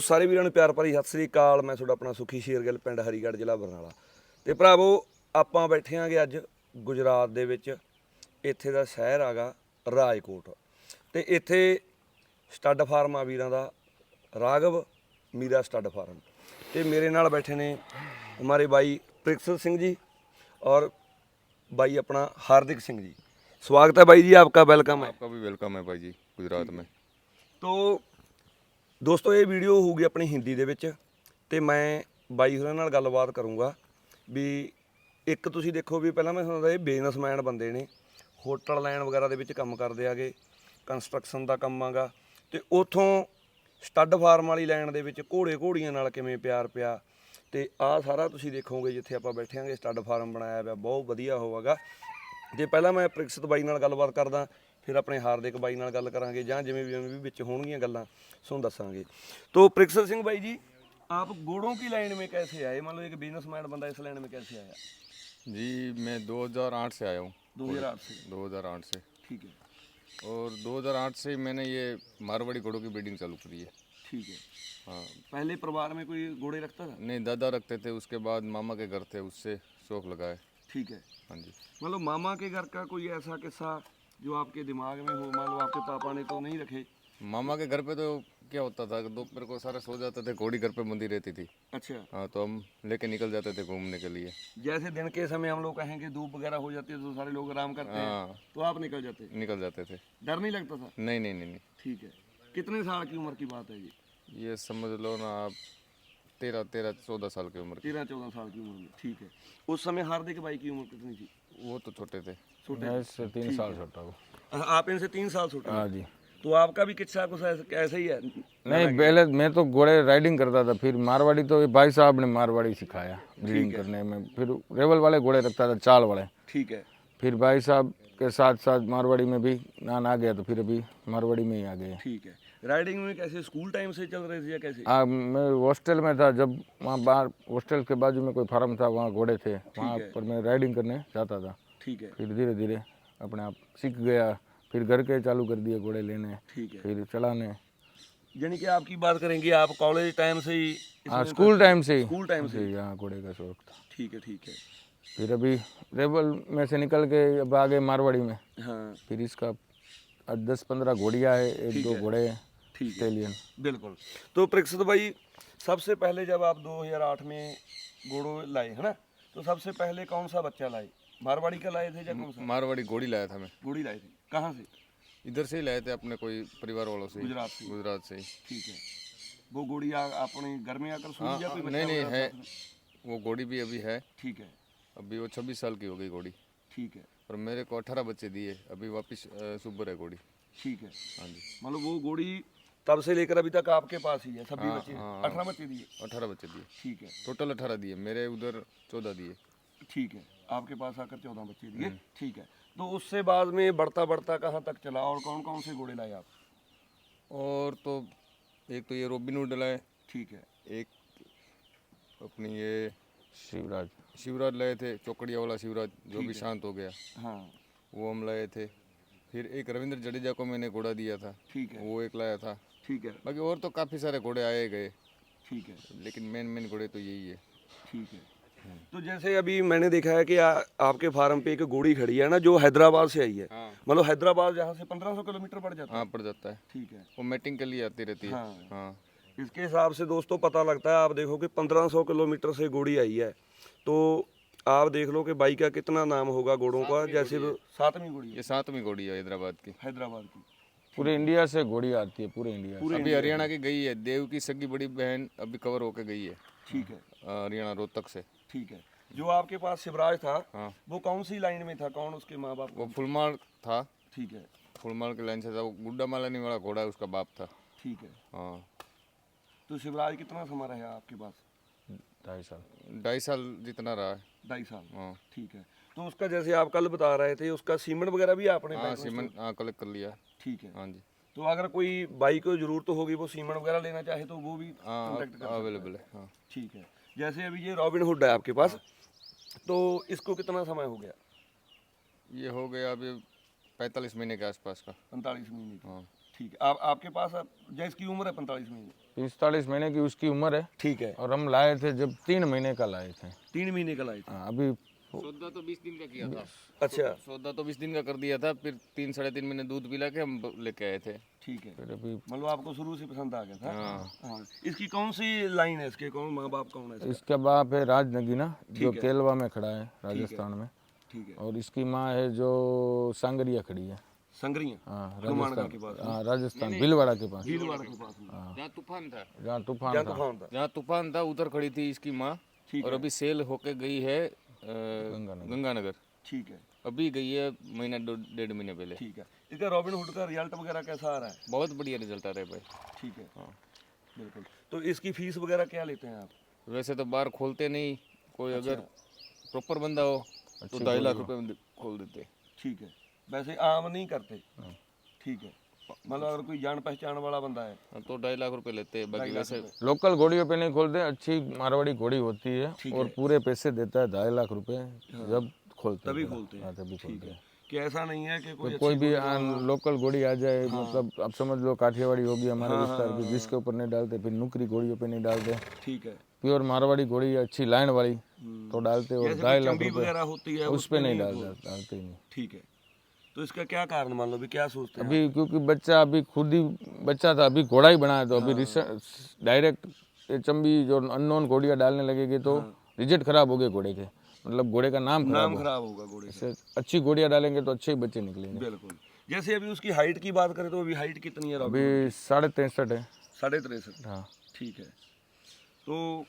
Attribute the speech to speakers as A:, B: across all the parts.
A: ਸਾਰੇ ਵੀਰਾਂ ਨੂੰ ਪਿਆਰ ਭਰੀ ਸਤਿ ਸ੍ਰੀ ਅਕਾਲ। ਮੈਂ ਤੁਹਾਡਾ ਆਪਣਾ ਸੁਖੀ ਸ਼ੇਰਗਿੱਲ, ਪਿੰਡ ਹਰੀਗੜ੍ਹ, ਜ਼ਿਲ੍ਹਾ ਬਰਨਾਲਾ। ਤੇ ਭਰਾਵੋ, ਆਪਾਂ ਬੈਠੇ ਆਂਗੇ ਅੱਜ ਗੁਜਰਾਤ ਦੇ ਵਿੱਚ। ਇੱਥੇ ਦਾ ਸ਼ਹਿਰ ਹੈਗਾ ਰਾਜਕੋਟ, ਤੇ ਇੱਥੇ ਸਟੱਡ ਫਾਰਮ ਆ ਵੀਰਾਂ ਦਾ, ਰਾਘਵ मीरा स्टड फार्म। तो मेरे नाल बैठे ने हमारे भाई प्रिक्सत सिंह जी और भाई अपना हार्दिक सिंह जी। स्वागत है भाई जी, आपका वेलकम है।
B: आपका भी वेलकम है भाई जी गुजरात में।
A: तो दोस्तों, ये वीडियो होगी अपनी हिंदी दे विच, ते मैं बाई होरां नाल गलबात करूँगा भी। एक तुसीं देखो भी, पहलां मैं सुणदा ये बिजनसमैन बंदे ने, होटल लाइन वगैरह दे विच काम करदे आगे, कंस्ट्रक्शन दा काम आगा। ते उत्थों ਸਟੱਡ ਫਾਰਮ ਵਾਲੀ ਲਾਈਨ ਦੇ ਵਿੱਚ ਘੋੜੇ ਘੋੜੀਆਂ ਨਾਲ ਕਿਵੇਂ ਪਿਆਰ ਪਿਆ, ਤੇ ਆਹ ਸਾਰਾ ਤੁਸੀਂ ਦੇਖੋਗੇ ਜਿੱਥੇ ਆਪਾਂ ਬੈਠਾਂਗੇ। ਸਟੱਡ ਫਾਰਮ ਬਣਾਇਆ ਪਿਆ, ਬਹੁਤ ਵਧੀਆ ਹੋਵੇਗਾ। ਜੇ ਪਹਿਲਾਂ ਮੈਂ ਪ੍ਰਿਕਸਤ ਬਾਈ ਨਾਲ ਗੱਲਬਾਤ ਕਰਦਾ, ਫਿਰ ਆਪਣੇ ਹਾਰਦਿਕ ਬਾਈ ਨਾਲ ਗੱਲ ਕਰਾਂਗੇ, ਜਾਂ ਜਿਵੇਂ ਵੀ ਵਿੱਚ ਹੋਣਗੀਆਂ ਗੱਲਾਂ ਤੁਹਾਨੂੰ ਦੱਸਾਂਗੇ। तो प्रिक्सत सिंह भाई जी, आप घोड़ों की लाइन में कैसे आए? मान लो एक बिजनेसमैन बंदा इस लाइन में कैसे आया?
B: जी मैं 2008 से आया हूँ।
A: 2008 से?
B: 2008 से,
A: ठीक है।
B: और 2008 से मैंने ये मारवाड़ी घोड़ों की ब्रीडिंग चालू करी है।
A: ठीक है।
B: हाँ,
A: पहले परिवार में कोई घोड़े रखता था?
B: नहीं, दादा रखते थे, उसके बाद मामा के घर थे, उससे शौक लगाए।
A: ठीक है।
B: हाँ जी।
A: मतलब मामा के घर का कोई ऐसा किस्सा जो आपके दिमाग में हो? मान लो आपके पापा ने तो नहीं रखे।
B: मामा के घर पे तो क्या होता था कि दोपहर को सारे सो जाते थे, घोड़ी घर पे बंधी रहती थी।
A: अच्छा।
B: हाँ, तो हम लेके निकल जाते थे घूमने के लिए।
A: जैसे दिन के समय हम लोग कहेंगे धूप वगैरह हो जाती है तो सारे लोग आराम करते हैं,
B: हाँ,
A: तो आप निकल जाते?
B: निकल जाते थे।
A: डर नहीं लगता था?
B: नहीं नहीं नहीं नहीं,
A: ठीक है। कितने साल की उम्र की बात है ये?
B: ये समझ लो ना आप 13-14 साल की उम्र की।
A: 13-14 साल की उम्र में। ठीक है। उस समय हार्दिक भाई की उम्र कितनी थी?
B: वो तो छोटे थे।
A: छोटे?
C: इससे 3 साल छोटा हूँ।
A: आप इनसे 3 साल छोटे?
C: हाँ जी।
A: तो आपका भी किस्सा कुछ ऐसा ही है?
C: नहीं, पहले मैं तो घोड़े राइडिंग करता था, फिर मारवाड़ी तो ये भाई साहब ने मारवाड़ी सिखाया ब्रीडिंग करने में। फिर रेवल वाले घोड़े रखता था, चाल वाले।
A: ठीक है।
C: फिर भाई साहब के साथ साथ मारवाड़ी में भी नान आ गया, तो फिर अभी मारवाड़ी में ही आ गए।
A: ठीक है। राइडिंग में कैसे, स्कूल टाइम से चल रहे थे या कैसे?
C: मैं हॉस्टल में था, जब वहाँ बाहर हॉस्टल के बाजू में कोई फार्म था, वहाँ घोड़े थे, वहाँ पर मैं राइडिंग करने जाता था।
A: ठीक है।
C: फिर धीरे धीरे अपने आप सीख गया, फिर घर के चालू कर दिए घोड़े लेने,
A: ठीक है।
C: फिर चलाने।
A: यानी कि आपकी बात करेंगे, आप कॉलेज टाइम से ही?
C: हाँ, स्कूल टाइम से ही।
A: स्कूल टाइम से ही?
C: हाँ, घोड़े का शौक था।
A: ठीक है। ठीक है।
C: फिर अभी रेबल में से निकल के अब आ गए मारवाड़ी में।
A: हाँ,
C: फिर इसका 10-15 घोड़ियाँ है, एक दो घोड़े हैं
A: ठीक है।
C: ऑस्ट्रेलियन।
A: बिल्कुल। तो प्रिक्सत भाई, सबसे पहले जब आप 2008 में घोड़ो लाए, है ना, तो सबसे पहले कौन सा बच्चा लाए? मारवाड़ी का लाए थे या कौन सा?
B: मारवाड़ी घोड़ी लाया था मैं।
A: घोड़ी लाए थे? कहाँ से?
B: इधर से ही लाए थे, अपने कोई परिवार वालों से ही।
A: गुजरात से?
B: गुजरात से ही।
A: ठीक है। वो घोड़ी अपने घर में आकर सूझ या कोई बच्चा
B: नहीं नहीं
A: वगैरह
B: है,
A: साथ में?
B: वो घोड़ी भी अभी है।
A: ठीक है।
B: अभी वो 26 साल की हो गई घोड़ी।
A: ठीक है।
B: और मेरे को 18 बच्चे दिए, अभी वापस सुपर है घोड़ी।
A: ठीक है।
B: हाँ जी।
A: मतलब वो घोड़ी तब से लेकर अभी तक आपके पास ही है? सभी
B: हाँ,
A: बच्चे?
B: हाँ,
A: 18 बच्चे दिए?
B: 18 बच्चे दिए
A: ठीक है।
B: टोटल। 18 दिए, मेरे उधर 14 दिए।
A: ठीक है। आपके पास आकर 14 बच्चे दिए? ठीक है। तो उससे बाद में बढ़ता बढ़ता कहाँ तक चला, और कौन कौन से घोड़े लाए आप?
B: और तो एक तो ये रॉबिन हुड लाए,
A: ठीक है।
B: एक अपनी ये
C: शिवराज।
B: शिवराज लाए थे, चौकड़िया वाला शिवराज, जो भी शांत हो गया,
A: हाँ,
B: वो हम लाए थे। फिर एक रविंद्र जडेजा को मैंने घोड़ा दिया था,
A: ठीक है।
B: वो एक लाया था।
A: ठीक है।
B: बाकी और तो काफ़ी सारे घोड़े आए गए,
A: ठीक है।
B: लेकिन मेन घोड़े तो यही है।
A: ठीक है। तो जैसे अभी मैंने देखा है कि आपके फार्म पे एक घोड़ी खड़ी है ना, जो हैदराबाद से आई है।
B: हाँ,
A: मतलब हैदराबाद जहाँ से 1500 किलोमीटर पड़ जाता है?
B: हाँ पड़ जाता है।
A: ठीक है।
B: वो मैटिंग के लिए आती रहती है।
A: हाँ।
B: हाँ,
A: इसके हिसाब से दोस्तों पता लगता है, आप देखो कि 1500 किलोमीटर से घोड़ी आई है, तो आप देख लो कि बाई का कितना नाम होगा घोड़ों का। जैसे वो 7वीं घोड़ी है
B: ये 7वीं घोड़ी है हैदराबाद की।
A: हैदराबाद की।
C: पूरे इंडिया से घोड़ी आती है, पूरे इंडिया से।
B: अभी हरियाणा की गई है, देव की सगी बड़ी बहन अभी कवर होके गई है
A: ठीक है।
B: हरियाणा रोहतक से।
A: ठीक है। जो आपके पास शिवराज था,
B: हाँ,
A: वो कौन सी लाइन में था? कौन उसके माँ बाप?
B: वो फुलमाल था,
A: ठीक है।
B: फुलमाल की लाइन से था। वो गुड्डा मालानी वाला घोड़ा उसका बाप था।
A: ठीक है।
B: हाँ,
A: तो शिवराज कितना समय रहा आपके पास?
C: 2.5 साल।
B: 2.5 साल जितना रहा है।
A: 2.5 साल?
B: हाँ,
A: ठीक है। तो उसका जैसे आप कल बता रहे थे, उसका सीमेंट वगैरह भी आपने
B: हाँ
A: बैंक में
B: सीमेंट हाँ कलेक्ट कर लिया।
A: ठीक है।
B: हाँ जी।
A: तो अगर कोई बाइक को जरूरत होगी, वो सीमेंट वगैरह लेना चाहे तो वो भी
B: हाँ
A: कॉन्टेक्ट कर सकता है?
B: अवेलेबल है। हाँ,
A: ठीक है। जैसे अभी ये रॉबिन हुड है आपके पास, तो इसको कितना समय हो गया?
B: ये हो गया अभी 45 महीने के आसपास का।
A: 45 महीने की।
B: हाँ,
A: ठीक है। आपके पास जैसे इसकी उम्र है 45 महीने?
C: 45 महीने की उसकी उम्र है।
A: ठीक है।
C: और हम लाए थे जब 3 महीने का लाए थे।
A: 3 महीने का लाए थे।
C: हाँ, अभी
B: सौदा तो 20 दिन का किया था।
A: अच्छा
B: सौदा तो 20 दिन का कर दिया था, फिर 3-3.5 महीने दूध पिला के हम लेके आए थे।
A: ठीक है।
C: फिर अभी
A: मतलब आपको शुरू से पसंद आ गया था।
B: हाँ।
A: हाँ। इसकी कौन सी लाइन है, इसके कौन माँ बाप कौन है इसका?
C: इसका बाप है राजनगीना, जो
A: ठीक है।
C: केलवा में खड़ा है राजस्थान में।
A: ठीक है।
C: और इसकी माँ है जो सांगरिया खड़ी है।
A: संगरिया
C: हाँ,
A: हनुमानगढ़ के
C: राजस्थान।
A: पास।
C: हाँ, राजस्थान भीलवाड़ा के पास।
A: भीलवाड़ा के पास में।
B: जहाँ तूफान था,
C: जहाँ तूफान
A: जहाँ
C: था।
A: तूफान था।
B: जहाँ तूफान था उधर खड़ी थी इसकी माँ।
A: ठीक
B: और
A: है।
B: अभी सेल होके गई है गंगानगर।
A: ठीक है।
B: अभी गई है महीना 1.5 महीने पहले।
A: ठीक है। इसका रॉबिन हुड का रिजल्ट वगैरह कैसा आ रहा है?
B: बहुत बढ़िया रिजल्ट आ रहा है भाई।
A: ठीक है।
B: हाँ।
A: बिल्कुल। तो इसकी फीस वगैरह क्या लेते हैं आप?
B: वैसे तो बार खोलते नहीं, कोई अगर प्रॉपर बंदा हो तो 2.5 लाख रुपए में खोल देते।
A: ठीक है। वैसे आम नहीं करते। ठीक है। मतलब अगर कोई जान पहचान वाला बंदा है
B: हाँ, तो 2.5 लाख रुपए लेते हैं। बाकी वैसे
C: लोकल घोड़ियों पे नहीं खोलते, अच्छी मारवाड़ी घोड़ी होती है और पूरे पैसे देता है 2.5 लाख रुपए जब खोलते
A: तभी
C: हैं।
A: खोलते हैं।
C: हाँ, तभी खोलते हैं।
A: कि ऐसा नहीं है कि कोई
C: कोई भी लोकल घोड़ी आ जाए, मतलब आप समझ लो काठियावाड़ी होगी हमारे विस्तार की, जिसके ऊपर नहीं डालते, फिर नुकरी घोड़ियों पे नहीं डालते।
A: ठीक है।
C: प्योर मारवाड़ी घोड़ी अच्छी लाइन वाली तो डालते, और
A: जैसे
C: 2.5 लाख
A: चंबी
C: रुपए
A: वगैरह होती है
C: उस पे नहीं डालते ही नहीं।
A: ठीक है। तो इसका क्या कारण मान लो भी, क्या सोचते हैं?
C: अभी क्योंकि बच्चा अभी खुद ही बच्चा था, अभी घोड़ा ही बनाया, तो अभी डायरेक्ट चंबी जो अननोन घोड़ियाँ डालने लगेगी तो रिजल्ट खराब हो गए घोड़े के, मतलब घोड़े का नाम
A: नाम खराब होगा घोड़े का।
C: से अच्छी घोड़ियाँ डालेंगे तो अच्छे ही बच्चे निकलेंगे।
A: बिल्कुल। जैसे अभी उसकी हाइट की बात करें तो अभी हाइट कितनी है रॉबिन?
C: अभी 63.5 है।
A: 63.5।
C: हाँ,
A: ठीक है। तो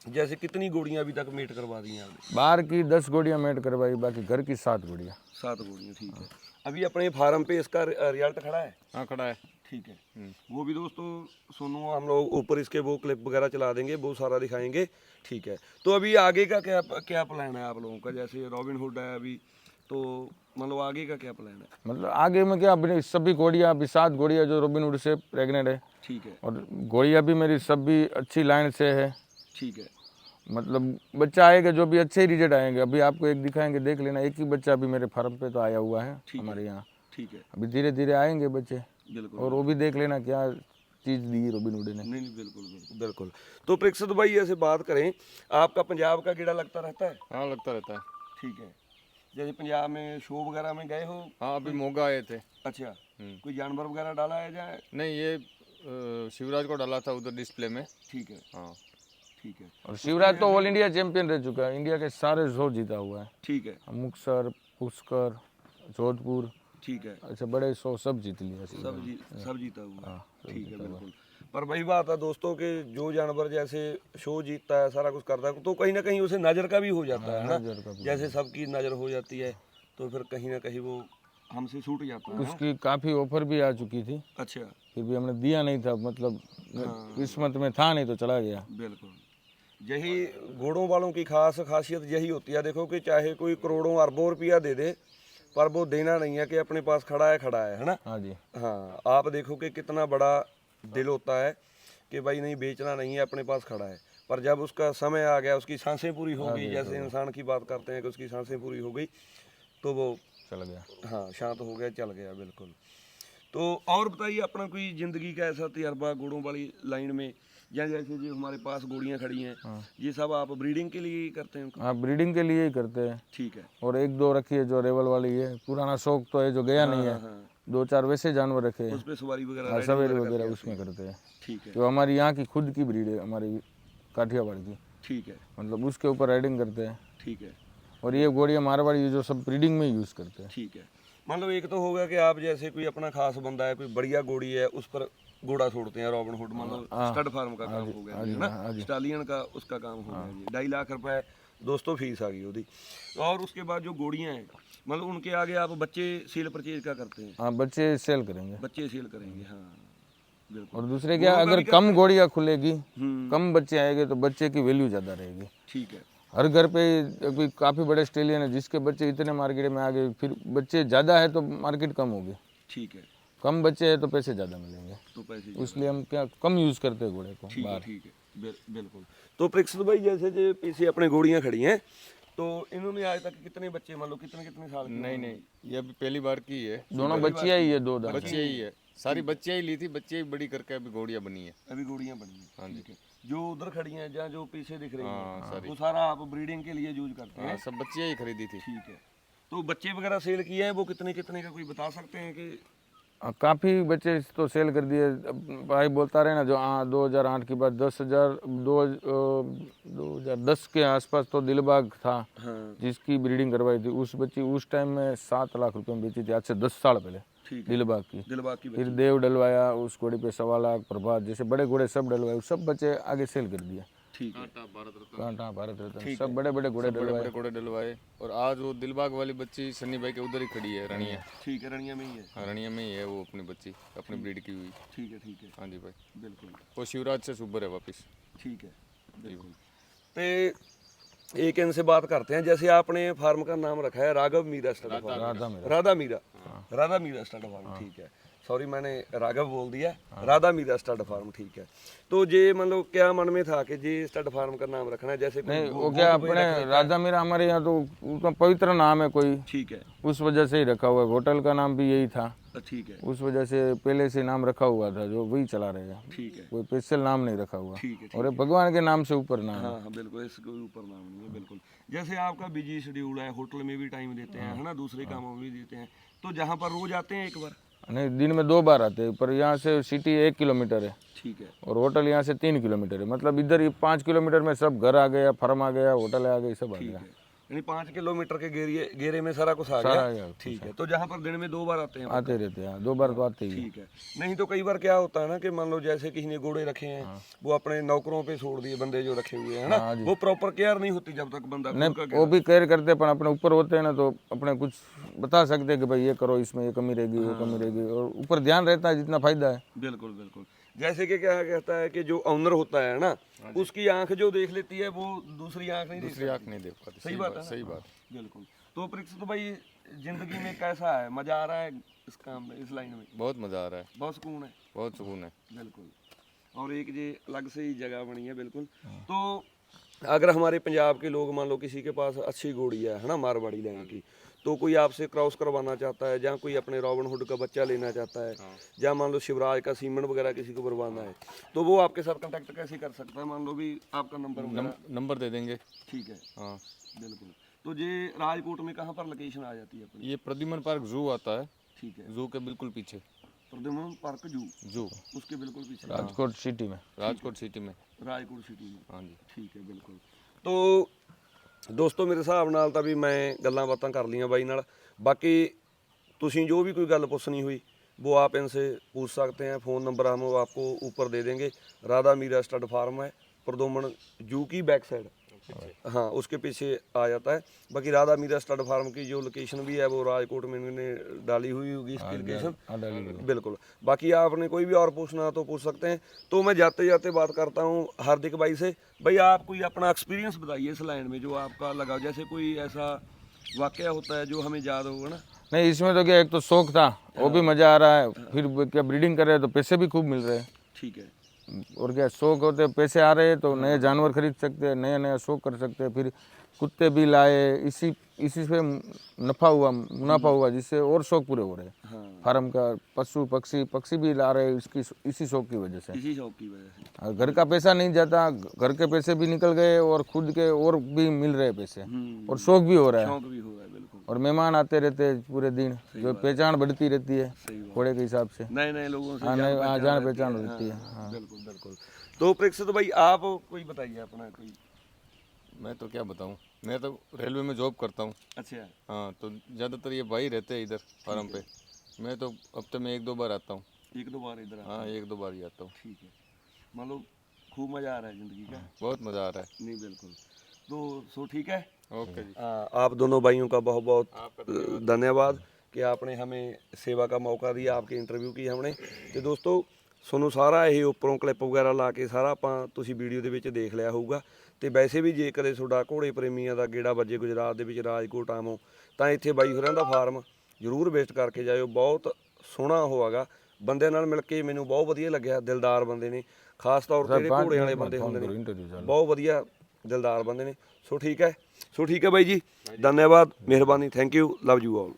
A: जैसे कितनी गोड़ियां अभी तक मेट करवा दी हैं आपने?
C: बाहर की 10 घोड़ियाँ मेट करवाई, बाकी घर की 7 घोड़ियाँ।
A: 7 गोड़ियां। ठीक है। अभी अपने फार्म पे इसका रिजल्ट खड़ा है?
B: हाँ खड़ा है।
A: ठीक है। वो भी दोस्तों सुनो, हम लोग ऊपर इसके वो क्लिप वगैरह चला देंगे, वो सारा दिखाएंगे। ठीक है। तो अभी आगे का क्या क्या प्लान है आप लोगों का? जैसे रॉबिन हुड है अभी, तो मतलब आगे का क्या प्लान है?
C: मतलब आगे में क्या, अपनी सभी घोड़ियाँ, अभी 7 घोड़ियाँ जो रॉबिन हुड से प्रेग्नेंट है,
A: ठीक है।
C: और घोड़ियाँ भी मेरी सभी अच्छी लाइन से है।
A: ठीक है।
C: मतलब बच्चा आएगा जो भी अच्छे ही रिजल्ट आएंगे। अभी आपको एक दिखाएंगे, देख लेना, एक ही बच्चा अभी मेरे फार्म पे तो आया हुआ है हमारे यहाँ।
A: ठीक है।
C: अभी धीरे धीरे आएंगे बच्चे,
A: बिल्कुल।
C: और वो भी देख लेना क्या चीज़ दी रॉबिन हुड ने।
A: नहीं नहीं, बिल्कुल बिल्कुल बिल्कुल। तो प्रेक्षित भाई ऐसे बात करें, आपका पंजाब का गेड़ा लगता रहता है?
B: हाँ लगता रहता है।
A: ठीक है। जैसे पंजाब में शो वगैरह में गए हो?
B: हाँ अभी मोगा आए थे।
A: अच्छा। कोई जानवर वगैरह डाला है जाए?
B: नहीं, ये शिवराज को डाला था उधर डिस्प्ले में।
A: ठीक है।
B: हाँ
A: ठीक है।
C: और शिवराज तो ऑल इंडिया चैंपियन रह चुका है, इंडिया के सारे शो जीता हुआ है।
A: ठीक है।
C: मुक्तसर, पुष्कर, जोधपुर,
A: ठीक है।
C: अच्छा बड़े शो सब जीत लिया शिवराज।
A: सब जीता हुआ है। ठीक है। बिल्कुल। पर वही बात है दोस्तों के जो जानवर जैसे शो जीतता है, सारा कुछ करता है, तो कहीं ना कहीं उसे नज़र का भी हो जाता है ना।
C: नजर का भी।
A: जैसे सबकी नज़र हो जाती है तो फिर कहीं ना कहीं वो हमसे छूट जाता है।
C: उसकी काफ़ी ऑफर भी आ चुकी थी,
A: अच्छा।
C: फिर भी हमने दिया नहीं था, मतलब किस्मत में था नहीं तो चला गया।
A: बिल्कुल। यही घोड़ों वालों की खास खासियत यही होती है। देखो कि चाहे कोई करोड़ों अरबों रुपया दे दे, पर वो देना नहीं है कि अपने पास खड़ा है ना।
C: हाँ जी।
A: हाँ, आप देखो कि कितना बड़ा दिल होता है कि भाई नहीं, बेचना नहीं है, अपने पास खड़ा है। पर जब उसका समय आ गया, उसकी सांसें पूरी हो गई, जैसे इंसान की बात करते हैं कि उसकी सांसें पूरी हो गई, तो वो
C: चला गया।
A: हाँ शांत हो गया, चल गया। बिल्कुल। तो और बताइए अपना कोई ज़िंदगी का ऐसा तजर्बा घोड़ों वाली लाइन में, या जैसे जो हमारे पास घोड़ियाँ खड़ी हैं, ये सब आप ब्रीडिंग के लिए ही करते हैं?
C: हाँ, ब्रीडिंग के लिए ही करते हैं।
A: ठीक है।
C: और 1-2 रखी है जो रेवल वाली है, पुराना शौक तो है जो गया नहीं है।
A: हाँ।
C: 2-4 वैसे जानवर रखे हैं,
A: उस पर सवारी वगैरह,
C: हाँ,
A: riding
C: सवेरे
A: वगैरह
C: वगैरह
A: करके
C: उसमें करते हैं।
A: ठीक है।
C: जो हमारी यहाँ की खुद की ब्रीड है, हमारी काठियावाड़ की,
A: ठीक है।
C: मतलब उसके ऊपर राइडिंग करते हैं।
A: ठीक है।
C: और ये घोड़ियाँ मारवाड़ी ये जो सब ब्रीडिंग में यूज़ करते हैं।
A: ठीक है। मतलब एक तो होगा कि आप जैसे कोई अपना खास बंदा है, कोई बढ़िया घोड़ी है, उस पर घोड़ा छोड़ते हैं रॉबिन हुड, मतलब स्टड फार्म का काम हो गया है ना, स्टालियन का उसका काम हो गया जी। 2.5 लाख रुपए दोस्तों फीस आ गई उसकी। और उसके बाद जो घोड़ियाँ हैं, मतलब उनके आगे आप बच्चे सेल परचेज का करते हैं?
C: हाँ, बच्चे सेल करेंगे।
A: बच्चे सेल करेंगे, हाँ बिल्कुल।
C: और दूसरे क्या, अगर कम घोड़ियाँ खुलेगी, कम बच्चे आएंगे तो बच्चे की वैल्यू ज़्यादा रहेगी।
A: ठीक है।
C: हर घर पे कोई काफ़ी बड़े ऑस्ट्रेलियन है जिसके बच्चे इतने मार्केट में आ गए, फिर बच्चे ज़्यादा है तो मार्केट कम होगी।
A: ठीक है।
C: कम बच्चे हैं तो पैसे ज़्यादा मिलेंगे,
A: तो पैसे
C: इसलिए हम क्या कम यूज़ करते हैं घोड़े को
A: ठीक है।
C: बाहर।
A: ठीक है। बिल्कुल। तो प्रेक्षित भाई जैसे जो पीछे अपने घोड़ियाँ खड़ी हैं, तो इन्होंने आज तक कितने बच्चे, मान लो कितने कितने साल के?
B: नहीं, ये अभी पहली बार की है।
C: दोनों बच्चियाँ ही है, 2 दांत।
B: बच्चे ही है। सारी बच्चियां ही ली थी, बच्चियां ही बड़ी करके अभी घोड़ियां बनी है।
A: अभी घोड़ियां बनी हैं।
B: हाँ जी।
A: ठीक है। जो उधर खड़ी हैं या जो पीछे दिख रही
B: हाँ,
A: हैं
B: सारी।
A: वो सारा आप ब्रीडिंग के लिए यूज करते हैं?
B: हाँ, सब बच्चियां ही खरीदी थी।
A: ठीक है। तो बच्चे वगैरह सेल किए हैं, वो कितने कितने का कोई बता सकते हैं कि?
C: काफ़ी बच्चे तो सेल कर दिए। अब भाई बोलता रहे ना, जो 2008 के बाद 2010 के आसपास तो दिलबाग था,
A: हाँ।
C: जिसकी ब्रीडिंग करवाई थी। उस बच्ची उस टाइम में 7 लाख रुपए में बेची थी, आज से 10 साल पहले।
A: ठीक है।
C: दिलबाग की।
A: दिलबाग की
C: फिर देव डलवाया उस घोड़ी पे 1.25 लाख, प्रभात जैसे बड़े घोड़े सब डलवाए, सब बच्चे आगे सेल कर दिए।
A: ठीक है।
C: कांटा, भारत रत्न, सब बड़े बड़े घोड़े
B: बड़े
C: डलवाए।
B: बड़े घोड़े डलवाए। और आज वो दिलबाग वाली बच्ची सन्नी भाई के उधर ही खड़ी है, रनिया।
A: ठीक है। रनिया में ही है।
B: हाँ, रनिया में ही है वो अपनी बच्ची, अपनी ब्रीड की हुई।
A: ठीक है। ठीक है।
B: हाँ जी भाई,
A: बिल्कुल।
B: वो शिवराज से सुबर है वापिस।
A: ठीक है। बिल्कुल। तो एक इनसे बात करते हैं, जैसे आपने फार्म का नाम रखा है राघव मीरा स्टड फार्म।
C: राधा मेरा।
A: राधा मीरा। Radha Meera stud farm. ठीक है। सॉरी मैंने राघव बोल दिया, राधा मीरा स्टड फार्म। ठीक है। तो ये मतलब क्या मन में था कि ये स्टड फार्म का नाम रखना है? जैसे कोई
C: नहीं, वो क्या अपने राधा मेरा हमारे यहाँ तो उसका पवित्र नाम है कोई,
A: ठीक है।
C: उस वजह से ही रखा हुआ है। होटल का नाम भी यही था,
A: ठीक है।
C: उस वजह से पहले से नाम रखा हुआ था, जो वही चला रहेगा।
A: ठीक है।
C: कोई स्पेशल नाम नहीं रखा हुआ।
A: ठीक है।
C: और ये भगवान के नाम से ऊपर नाम है।
A: हाँ हाँ बिल्कुल, इसके ऊपर नाम नहीं है। बिल्कुल। जैसे आपका बिजी शेड्यूल है, होटल में भी टाइम देते हैं, है ना, दूसरे कामों में भी देते हैं, तो जहाँ पर रोज आते हैं एक बार?
C: नहीं, दिन में 2 बार आते हैं, पर यहाँ से सिटी 1 किलोमीटर है
A: ठीक है।
C: और होटल यहाँ से 3 किलोमीटर है। मतलब इधर ही 5 किलोमीटर में सब घर आ गया, फार्म आ गया, होटल आ गई, सब आ गया।
A: यानी 5 किलोमीटर के घेरे में सारा कुछ आ
C: सारा आ
A: गया।
C: गया।
A: ठीक है। तो जहाँ पर दिन में 2 बार आते हैं?
C: आते रहते हैं, 2 बार तो आते ही हैं।
A: ठीक है। नहीं तो कई बार क्या होता है ना कि मान लो जैसे किसी ने घोड़े रखे हैं, वो अपने नौकरों पे छोड़ दिए, बंदे जो रखे हुए हैं ना, वो प्रॉपर केयर नहीं होती जब तक बंदा खुद का
C: नहीं, वो भी केयर करते हैं, पर अपने ऊपर होते हैं ना, तो अपने कुछ बता सकते हैं कि भाई ये करो, इसमें ये कमी रहेगी, वो कमी रहेगी, और ऊपर ध्यान रहता है जितना फायदा है।
A: बिल्कुल बिल्कुल। जैसे कि क्या कहता है कि जो ऑनर होता है ना, उसकी आंख जो देख लेती है वो दूसरी आंख नहीं
B: दूसरी आँख नहीं देख पाती।
A: सही बात है ना?
B: सही बात।
A: बिल्कुल। तो परीक्षित भाई जिंदगी में कैसा है, मजा आ रहा है इस काम में, इस लाइन में?
B: बहुत मजा आ रहा है,
A: बहुत सुकून है?
B: बहुत सुकून है।
A: बिल्कुल। और एक ये अलग से ही जगह बनी है। बिल्कुल। तो अगर हमारे पंजाब के लोग मान लो किसी के पास अच्छी घोड़ी है ना, मारवाड़ी लैंड की, तो कोई आपसे क्रॉस करवाना चाहता है, या कोई अपने रॉबिन हुड का बच्चा लेना चाहता है, या मान लो शिवराज का सीमन वगैरह किसी को बनवाना है, तो वो आपके साथ कांटेक्ट कैसे कर सकता है? मान लो भी आपका नंबर
B: नंबर दे देंगे।
A: ठीक है।
B: हाँ,
A: बिल्कुल। तो ये राजकोट में कहाँ पर लोकेशन आ जाती है अपनी?
B: ये प्रद्युमन पार्क जू आता है,
A: ठीक है।
B: जू के बिल्कुल पीछे।
A: प्रद्युमन पार्क
B: जू
A: उसके बिल्कुल पीछे
C: राजकोट सिटी में।
B: राजकोट सिटी में।
A: राजकोट सिटी में।
B: हाँ जी।
A: ਠੀਕ ਹੈ। ਬਿਲਕੁਲ। ਤੋ ਦੋਸਤੋ ਮੇਰੇ ਹਿਸਾਬ ਨਾਲ ਤਾਂ ਵੀ ਮੈਂ ਗੱਲਾਂ ਬਾਤਾਂ ਕਰ ਲੀਆਂ ਬਾਈ ਨਾਲ। ਬਾਕੀ ਤੁਸੀਂ जो भी कोई गल पूछनी हुई वो आप इनसे पूछ सकते हैं। फ़ोन नंबर हम आपको ऊपर दे देंगे। राधा मीरा स्टड फार्म है प्रदुमन जू की बैक साइड, हाँ उसके पीछे आ जाता है। बाकी राधा मीरा स्टड फार्म की जो लोकेशन भी है वो राजकोट में इन्होंने डाली हुई होगी इसकी लोकेशन। बिल्कुल। बाकी आपने कोई भी और पूछना तो पूछ सकते हैं। तो मैं जाते जाते बात करता हूँ हार्दिक भाई से। भाई आप कोई अपना एक्सपीरियंस बताइए इस लाइन में, जो आपका लगा, जैसे कोई ऐसा वाकया होता है जो हमें याद होगा ना।
C: नहीं, इसमें तो क्या, एक तो शौक था, वो भी मजा आ रहा है, फिर क्या ब्रीडिंग कर रहे हैं तो पैसे भी खूब मिल रहे हैं।
A: ठीक है।
C: और क्या, शौक होते पैसे आ रहे हैं तो नए जानवर खरीद सकते हैं, नया नया शौक कर सकते हैं। फिर कुत्ते भी लाए, इसी से मुनाफा हुआ, जिससे और शौक पूरे हो रहे हैं।
A: हाँ।
C: फार्म का पशु पक्षी भी ला रहे हैं इसी शौक की वजह से।
A: इसी शौक की वजह से।
C: और घर का पैसा नहीं जाता, घर के पैसे भी निकल गए और खुद के और भी मिल रहे पैसे, और शौक भी हो रहा है।
A: शौक भी हो रहा है। बिल्कुल।
C: और मेहमान आते रहते हैं पूरे दिन, जो पहचान बढ़ती रहती है घोड़े के हिसाब से।
A: नए नए लोगों से
C: जान पहचान रहती है। हाँ।
A: बिल्कुल बिल्कुल। तो प्रेक्षित भाई आप कोई बताइए अपना कोई।
B: मैं तो क्या बताऊँ, मैं तो रेलवे में जॉब करता हूँ।
A: अच्छा।
B: हाँ, तो ज़्यादातर ये भाई रहते हैं इधर फार्म पे। मैं तो हफ्ते में 1-2 बार आता हूँ।
A: 1-2 बार इधर?
B: हाँ, 1-2 बार ही आता हूँ।
A: ठीक है। मतलब खूब मज़ा आ रहा है ज़िंदगी का?
B: बहुत मज़ा आ रहा है।
A: नहीं बिल्कुल। तो सो ठीक है।
B: ओके जी।
A: आप दोनों भाइयों का बहुत बहुत धन्यवाद कि आपने हमें सेवा का मौका दिया, आपकी इंटरव्यू की हमने। तो दोस्तों ਤੁਹਾਨੂੰ ਸਾਰਾ ਇਹ ਉੱਪਰੋਂ ਕਲਿੱਪ ਵਗੈਰਾ ਲਾ ਕੇ ਸਾਰਾ ਆਪਾਂ ਤੁਸੀਂ ਵੀਡੀਓ ਦੇ ਵਿੱਚ ਦੇਖ ਲਿਆ ਹੋਊਗਾ। ਤੇ ਵੈਸੇ ਵੀ ਜੇ ਕਦੇ ਤੁਹਾਡਾ ਘੋੜੇ ਪ੍ਰੇਮੀਆਂ ਦਾ ਗੇੜਾ ਵੱਜੇ ਗੁਜਰਾਤ ਦੇ ਵਿੱਚ ਰਾਜਕੋਟ ਆਵੋ ਤਾਂ ਇੱਥੇ ਬਾਈ ਹੋਰਾਂ ਦਾ ਫਾਰਮ ਜ਼ਰੂਰ ਵਿਜ਼ਿਟ ਕਰਕੇ ਜਾਇਓ। ਬਹੁਤ ਸੋਹਣਾ ਹੋਵੇਗਾ। ਬੰਦਿਆਂ ਨਾਲ ਮਿਲ ਕੇ ਮੈਨੂੰ ਬਹੁਤ ਵਧੀਆ ਲੱਗਿਆ। ਦਿਲਦਾਰ ਬੰਦੇ ਨੇ, ਖਾਸ ਤੌਰ ਤੇ ਜਿਹੜੇ ਘੋੜੇ ਵਾਲੇ ਬੰਦੇ ਹੁੰਦੇ ਨੇ ਬਹੁਤ ਵਧੀਆ ਦਿਲਦਾਰ ਬੰਦੇ ਨੇ। ਸੋ ਠੀਕ ਹੈ ਬਾਈ ਜੀ, ਧੰਨਵਾਦ, ਮਿਹਰਬਾਨੀ, thank you, love you all.